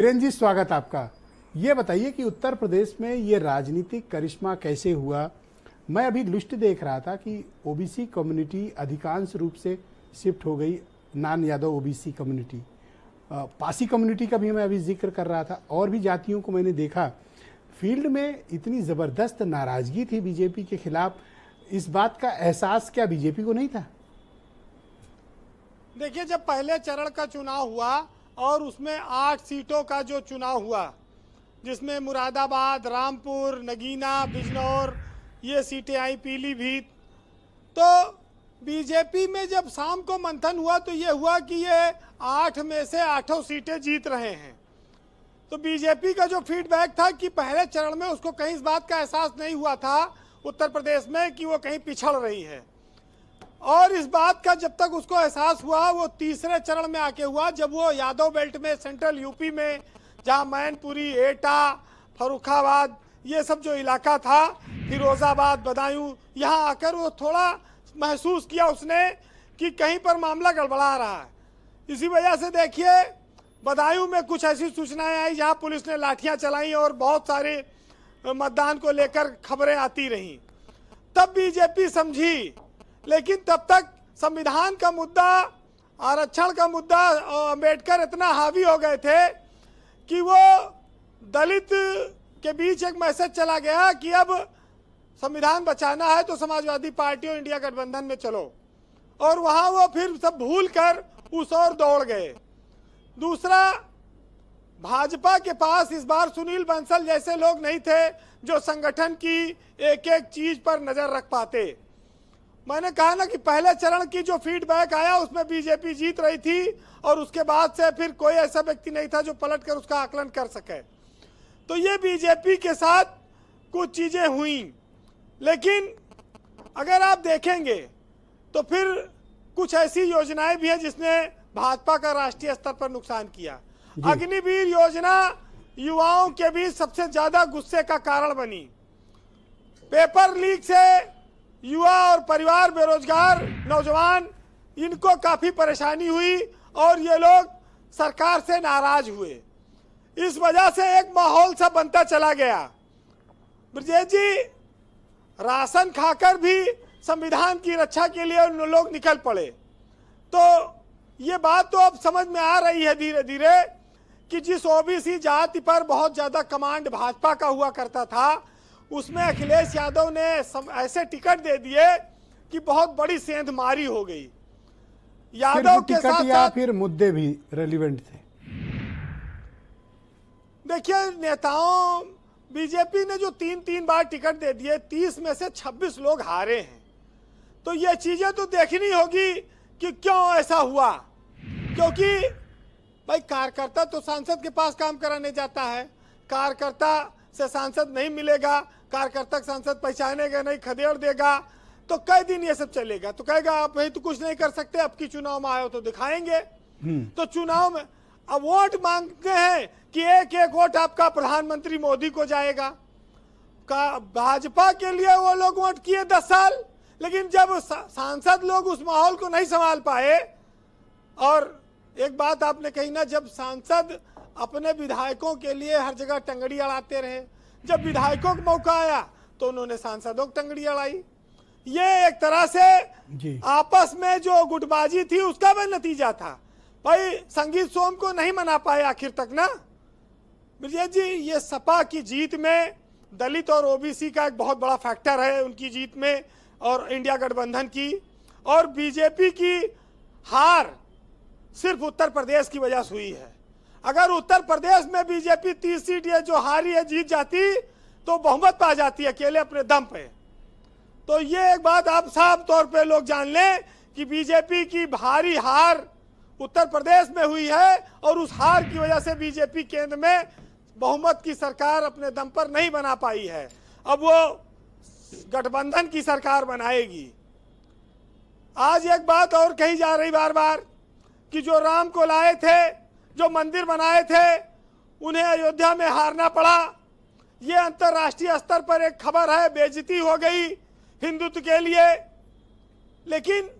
किरण जी, स्वागत आपका। ये बताइए कि उत्तर प्रदेश में ये राजनीतिक करिश्मा कैसे हुआ। मैं अभी लिस्ट देख रहा था कि ओबीसी कम्युनिटी अधिकांश रूप से शिफ्ट हो गई, non Yadav OBC community. Pasi community का भी मैं अभी जिक्र कर रहा था, और भी जातियों को मैंने देखा। फील्ड में इतनी ज़बरदस्त नाराज़गी थी बीजेपी के खिलाफ, इस बात का एहसास क्या बीजेपी को नहीं था? देखिए, जब पहले चरण का चुनाव हुआ और उसमें 8 सीटों का जो चुनाव हुआ, जिसमें मुरादाबाद, रामपुर, नगीना, बिजनौर ये सीटें आई, पीलीभीत, तो बीजेपी में जब शाम को मंथन हुआ तो ये हुआ कि ये 8 में से 8 सीटें जीत रहे हैं। तो बीजेपी का जो फीडबैक था कि पहले चरण में उसको कहीं इस बात का एहसास नहीं हुआ था उत्तर प्रदेश में कि वो कहीं पिछड़ रही है, और इस बात का जब तक उसको एहसास हुआ वो तीसरे चरण में आके हुआ, जब वो यादव बेल्ट में, सेंट्रल यूपी में, जहाँ मैनपुरी, एटा, फर्रुखाबाद ये सब जो इलाका था, फिरोजाबाद, बदायूं, यहाँ आकर वो थोड़ा महसूस किया उसने कि कहीं पर मामला गड़बड़ा रहा है। इसी वजह से देखिए, बदायूं में कुछ ऐसी सूचनाएं आई जहाँ पुलिस ने लाठियाँ चलाई और बहुत सारे मतदान को लेकर खबरें आती रहीं। तब बीजेपी समझी, लेकिन तब तक संविधान का मुद्दा, आरक्षण का मुद्दा, अम्बेडकर इतना हावी हो गए थे कि वो दलित के बीच एक मैसेज चला गया कि अब संविधान बचाना है तो समाजवादी पार्टी और इंडिया गठबंधन में चलो, और वहाँ वो फिर सब भूल कर उस ओर दौड़ गए। दूसरा, भाजपा के पास इस बार सुनील बंसल जैसे लोग नहीं थे जो संगठन की एक एक चीज पर नजर रख पाते। मैंने कहा ना कि पहले चरण की जो फीडबैक आया उसमें बीजेपी जीत रही थी, और उसके बाद से फिर कोई ऐसा व्यक्ति नहीं था जो पलट कर उसका आकलन कर सके। तो ये बीजेपी के साथ कुछ चीजें हुई, लेकिन अगर आप देखेंगे तो फिर कुछ ऐसी योजनाएं भी है जिसने भाजपा का राष्ट्रीय स्तर पर नुकसान किया। अग्निवीर योजना युवाओं के बीच सबसे ज्यादा गुस्से का कारण बनी। पेपर लीक से युवा और परिवार, बेरोजगार नौजवान, इनको काफी परेशानी हुई और ये लोग सरकार से नाराज हुए। इस वजह से एक माहौल सा बनता चला गया। ब्रजेश जी, राशन खाकर भी संविधान की रक्षा के लिए उन लोग निकल पड़े। तो ये बात तो अब समझ में आ रही है धीरे धीरे कि जिस ओबीसी जाति पर बहुत ज्यादा कमांड भाजपा का हुआ करता था, उसमें अखिलेश यादव ने ऐसे टिकट दे दिए कि बहुत बड़ी सेंधमारी हो गई। यादव के साथ या फिर मुद्दे भी रेलिवेंट थे। देखिए, नेताओं, बीजेपी ने जो 3 बार टिकट दे दिए, 30 में से 26 लोग हारे हैं। तो ये चीजें तो देखनी होगी कि क्यों ऐसा हुआ, क्योंकि भाई कार्यकर्ता तो सांसद के पास काम कराने जाता है, कार्यकर्ता से सांसद नहीं मिलेगा, कार्यकर्ता सांसद पहचानेगा नहीं, खदेड़ देगा, तो कई दिन ये सब चलेगा। तो कहेगा आप भाई तो कुछ नहीं कर सकते, अब की चुनाव में आए हो तो दिखाएंगे। तो चुनाव में अब वोट मांगते हैं कि एक एक वोट आपका प्रधानमंत्री मोदी को जाएगा। का भाजपा के लिए वो लोग वोट किए 10 साल, लेकिन जब सांसद लोग उस माहौल को नहीं संभाल पाए, और एक बात आपने कही ना, जब सांसद अपने विधायकों के लिए हर जगह टंगड़ी अड़ाते रहे, जब विधायकों को मौका आया तो उन्होंने सांसदों को टंगड़ी अड़ाई। ये एक तरह से आपस में जो गुटबाजी थी उसका भी नतीजा था। भाई संगीत सोम को नहीं मना पाए आखिर तक ना। ब्रजेश जी, ये सपा की जीत में दलित और ओबीसी का एक बहुत बड़ा फैक्टर है उनकी जीत में, और इंडिया गठबंधन की, और बीजेपी की हार सिर्फ उत्तर प्रदेश की वजह से हुई है। अगर उत्तर प्रदेश में बीजेपी 30 सीट ये जो हारी है जीत जाती तो बहुमत पा जाती अकेले अपने दम पे। तो ये एक बात आप साफ तौर पे लोग जान लें कि बीजेपी की भारी हार उत्तर प्रदेश में हुई है, और उस हार की वजह से बीजेपी केंद्र में बहुमत की सरकार अपने दम पर नहीं बना पाई है। अब वो गठबंधन की सरकार बनाएगी। आज एक बात और कही जा रही बार बार कि जो राम को लाए थे, जो मंदिर बनाए थे, उन्हें अयोध्या में हारना पड़ा। ये अंतर्राष्ट्रीय स्तर पर एक खबर है, बेइज्जती हो गई हिंदुत्व के लिए। लेकिन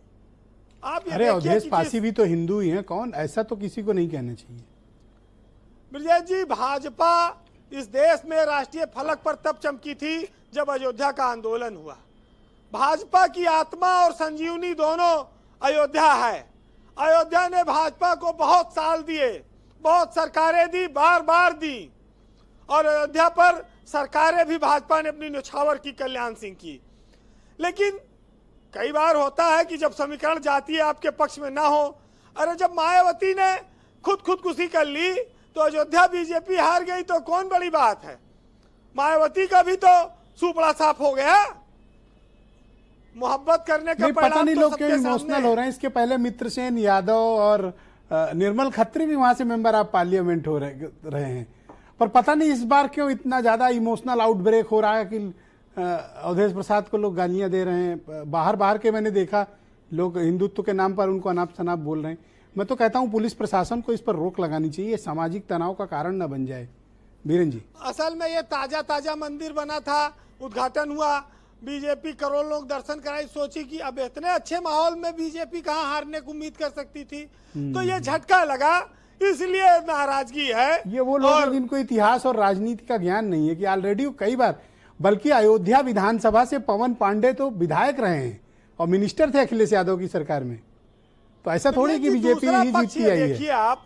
आप अरे अवधेश पासी भी तो हिंदू ही हैं, कौन, ऐसा तो किसी को नहीं कहना चाहिए। ब्रजेश जी, भाजपा इस देश में राष्ट्रीय फलक पर तब चमकी थी जब अयोध्या का आंदोलन हुआ। भाजपा की आत्मा और संजीवनी दोनों अयोध्या है। अयोध्या ने भाजपा को बहुत साल दिए, बहुत सरकारें दी, बार बार दी, और अयोध्या पर सरकारें भी भाजपा ने अपनी न्यौछावर की, कल्याण सिंह की। लेकिन कई बार होता है कि जब समीकरण जाती है आपके पक्ष में ना हो। अरे जब मायावती ने खुदकुशी कर ली तो अयोध्या बीजेपी हार गई, तो कौन बड़ी बात है? मायावती का भी तो सुपड़ा साफ हो गया। मोहब्बत करने का पता नहीं तो लोग क्यों सबके इमोशनल सामने हो रहे हैं। इसके पहले मित्रसेन यादव और निर्मल खत्री भी वहां से मेंबर ऑफ पार्लियामेंट हो रहे हैं, पर पता नहीं इस बार क्यों इतना ज्यादा इमोशनल आउटब्रेक हो रहा है कि अवधेश प्रसाद को लोग गालियां दे रहे हैं। बाहर के मैंने देखा लोग हिंदुत्व के नाम पर उनको अनाप शनाप बोल रहे हैं। मैं तो कहता हूं पुलिस प्रशासन को इस पर रोक लगानी चाहिए, सामाजिक तनाव का कारण न बन जाए। बीरेन जी, असल में ये ताजा मंदिर बना था, उद्घाटन हुआ, बीजेपी करोड़ लोग दर्शन कराई, सोची कि अब इतने अच्छे माहौल में बीजेपी कहां हारने की उम्मीद कर सकती थी। तो ये झटका लगा, इसलिए नाराजगी है। ये वो लोग हैं जिनको इतिहास और राजनीति का ज्ञान नहीं है कि ऑलरेडी कई बार, बल्कि अयोध्या विधानसभा से पवन पांडे तो विधायक रहे हैं और मिनिस्टर थे अखिलेश यादव की सरकार में। तो ऐसा थोड़ी कि बीजेपी ही जीतती आई है। देखिए आप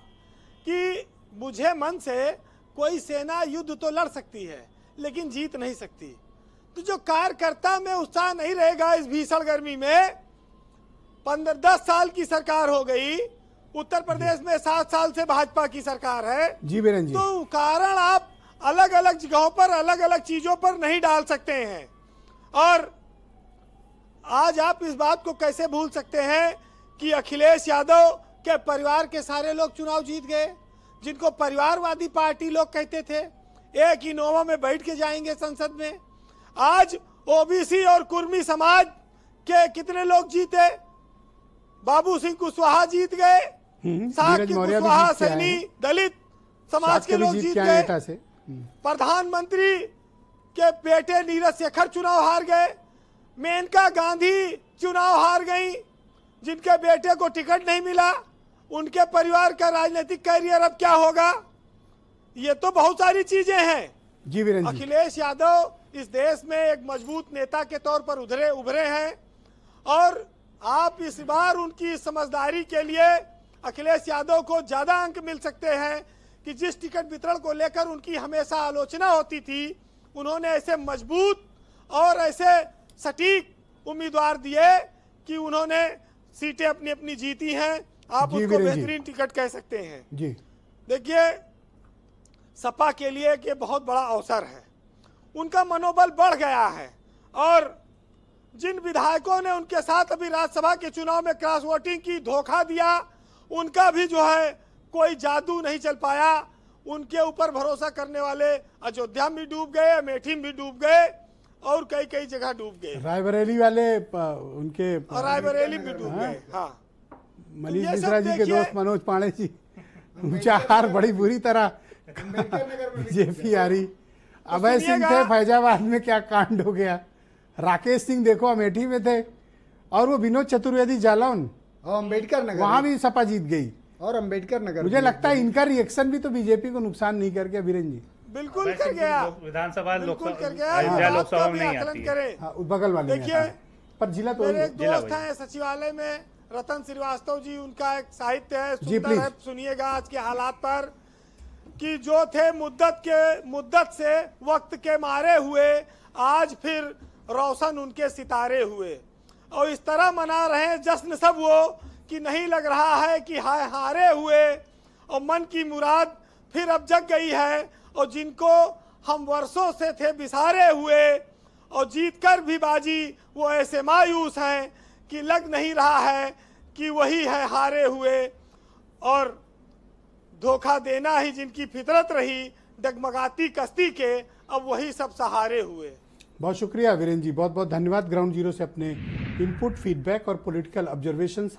कि बुझे मन से कोई सेना युद्ध तो लड़ सकती है लेकिन जीत नहीं सकती। तो जो कार्यकर्ता में उत्साह नहीं रहेगा इस भीषण गर्मी में, 10 साल की सरकार हो गई, उत्तर प्रदेश में 7 साल से भाजपा की सरकार है जी बीरेन जी, तो कारण आप अलग अलग जगहों पर अलग अलग चीजों पर नहीं डाल सकते हैं। और आज आप इस बात को कैसे भूल सकते हैं कि अखिलेश यादव के परिवार के सारे लोग चुनाव जीत गए, जिनको परिवारवादी पार्टी लोग कहते थे, एक इनोवा में बैठ के जाएंगे संसद में। आज ओबीसी और कुर्मी समाज के कितने लोग जीते? बाबू सिंह कुशवाहा जीत गए, साक्षी कुशवाहा सैनी दलित समाज के लोग जीत गए, प्रधानमंत्री के बेटे नीरज शेखर चुनाव हार गए, मेनका गांधी चुनाव हार गई, जिनके बेटे को टिकट नहीं मिला, उनके परिवार का राजनीतिक कैरियर अब क्या होगा? ये तो बहुत सारी चीजें हैं। जी वीरेन जी, अखिलेश यादव इस देश में एक मजबूत नेता के तौर पर उभरे हैं और आप इस बार उनकी समझदारी के लिए अखिलेश यादव को ज्यादा अंक मिल सकते हैं कि जिस टिकट वितरण को लेकर उनकी हमेशा आलोचना होती थी, उन्होंने ऐसे मजबूत और ऐसे सटीक उम्मीदवार दिए कि उन्होंने सीटें अपनी अपनी जीती हैं। आप उसको बेहतरीन टिकट कह सकते हैं। जी देखिए, सपा के लिए ये बहुत बड़ा अवसर है, उनका मनोबल बढ़ गया है और जिन विधायकों ने उनके साथ अभी राज्यसभा के चुनाव में क्रॉस वोटिंग की, धोखा दिया, उनका भी जो है कोई जादू नहीं चल पाया। उनके ऊपर भरोसा करने वाले अयोध्या में डूब गए, अमेठी में डूब गए और कई जगह डूब गए, रायबरेली वाले उनके रायबरेली में डूब गए। हाँ, मनीष मिश्रा जी के दोस्त मनोज पांडे जी, ऊंचा हार बड़ी बुरी तरह बीजेपी आ रही। अभय सिंह थे फैजाबाद में, क्या कांड हो गया। राकेश सिंह देखो अमेठी में थे और वो विनोद चतुर्वेदी जालौन और अम्बेडकर नगर, वहां भी सपा जीत गई और अम्बेडकर नगर। मुझे लगता है इनका रिएक्शन भी तो बीजेपी को नुकसान नहीं कर गया वीरेन जी। बिल्कुल कर गया, विधानसभा लोकसभा लोकसभा में नहीं आती है। बगल वाले देखिए, पर जिला तो मेरे एक दोस्त हैं सचिवालय में, रतन श्रीवास्तव जी, उनका एक साहित्य है, सुंदर है, सुनिएगा आज के हालात पर कि जो थे मुद्दत से वक्त के मारे हुए, आज फिर रोशन उनके सितारे हुए। और इस तरह मना रहे हैं जश्न सब वो कि नहीं लग रहा है कि हारे हुए और मन की मुराद फिर अब जग गई है। और जिनको हम वर्षों से थे बिसारे हुए और जीत कर भी बाजी, वो ऐसे मायूस हैं कि लग नहीं रहा है कि वही है हारे हुए। और धोखा देना ही जिनकी फितरत रही, डगमगाती कश्ती के, अब वही सब सहारे हुए। बहुत शुक्रिया वीरेन जी, बहुत बहुत धन्यवाद ग्राउंड जीरो से अपने इनपुट, फीडबैक और पॉलिटिकल ऑब्जर्वेशंस